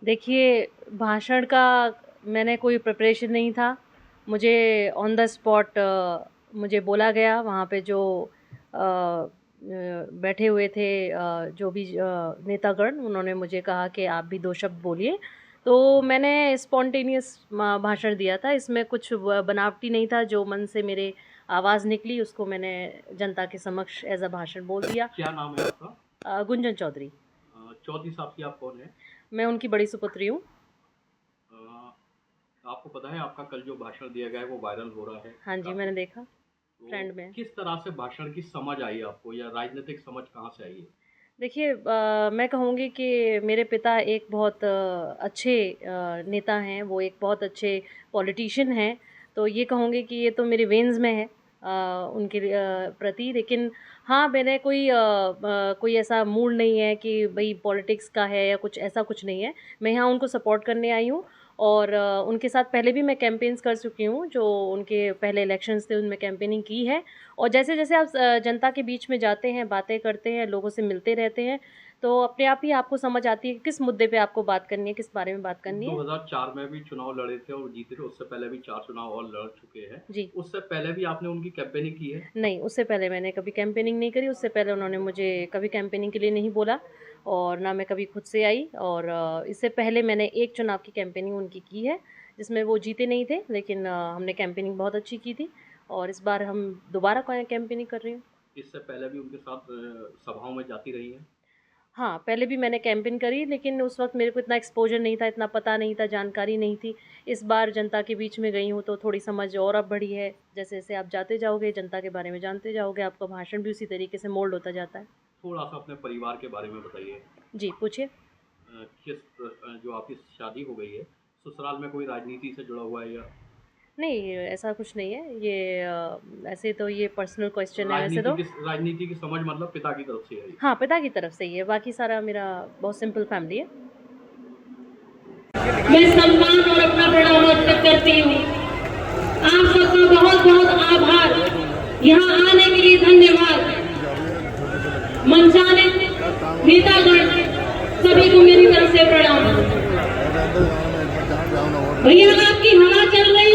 देखिए, भाषण का मैंने कोई प्रिपरेशन नहीं था। मुझे ऑन द स्पॉट मुझे बोला गया वहाँ पे जो बैठे हुए थे जो भी नेतागण उन्होंने मुझे कहा कि आप भी 2 शब्द बोलिए। तो मैंने स्पॉन्टेनियस भाषण दिया था, इसमें कुछ बनावटी नहीं था, जो मन से मेरे आवाज़ निकली उसको मैंने जनता के समक्ष एज़ अ भाषण बोल दिया। क्या नाम है आपका? गुंजन चौधरी। चौधरी साहब की आप कौन है? मैं उनकी बड़ी सुपुत्री हूँ। आपको पता है आपका कल जो भाषण दिया गया है वो वायरल हो रहा है हाँ जी, काफ़ी। मैंने देखा, तो ट्रेंड में। किस तरह से भाषण की समझ आई आपको या राजनीतिक समझ कहाँ से आई है? देखिए मैं कहूँगी कि मेरे पिता एक बहुत अच्छे नेता हैं, वो एक बहुत अच्छे पॉलिटिशियन हैं। तो ये कहूँगी कि ये तो मेरे वेन्स में है उनके प्रति। लेकिन हाँ, मैंने कोई ऐसा मूड नहीं है कि भई पॉलिटिक्स का है या कुछ ऐसा कुछ नहीं है। मैं यहाँ उनको सपोर्ट करने आई हूँ और उनके साथ पहले भी मैं कैंपेन्स कर चुकी हूँ, जो उनके पहले इलेक्शंस थे उनमें कैंपेनिंग की है। और जैसे-जैसे आप जनता के बीच में जाते हैं, बातें करते हैं, लोगों से मिलते रहते हैं, तो अपने आप ही आपको समझ आती है कि किस मुद्दे पे आपको बात करनी है, किस बारे में बात करनी है। 2004 में भी चुनाव लड़े थे और जीते थे, उससे पहले भी 4 चुनाव और लड़ चुके हैं। जी। उससे पहले भी आपने उनकी कैंपेनिंग की है? नहीं, उससे पहले मैंने कभी कैंपेनिंग नहीं करी, उससे पहले उन्होंने मुझे कभी कैंपेनिंग के लिए नहीं बोला और ना मैं कभी खुद से आई। और इससे पहले मैंने एक चुनाव की कैंपेनिंग उनकी की है, जिसमें वो जीते नहीं थे, लेकिन हमने कैंपेनिंग बहुत अच्छी की थी और इस बार हम दोबारा कैंपेनिंग कर रही हूँ। इससे पहले भी उनके साथ सभाओं में जाती रही हैं? हाँ, पहले भी मैंने कैंपेन करी, लेकिन उस वक़्त मेरे को इतना एक्सपोज़र नहीं था, इतना पता नहीं था, जानकारी नहीं थी। इस बार जनता के बीच में गई हूँ तो थोड़ी समझ और अब बढ़ी है। जैसे-जैसे आप जाते जाओगे, जनता के बारे में जानते जाओगे, आपका भाषण भी उसी तरीके से मोल्ड होता जाता है। थोड़ा-सा अपने परिवार के बारे में बताइए। जी, पूछिए। जो आपकी शादी हो गई है, ससुराल में कोई राजनीति से जुड़ा हुआ है या नहीं, ऐसा कुछ नहीं है। ये ऐसे तो ये पर्सनल क्वेश्चन है वैसे तो। राजनीति की समझ मतलब पिता की तरफ से है? हाँ, पिता की तरफ से ही है, बाकी सारा मेरा बहुत सिंपल फैमिली है। मैं सम्मान और अपना प्रणाम व्यक्त करती हूँ। आप सबका बहुत बहुत आभार, यहाँ आने के लिए धन्यवाद। मंचाने नेतागण सभी को मेरी तरफ से प्रणाम। भैया आपकी हवा चल रही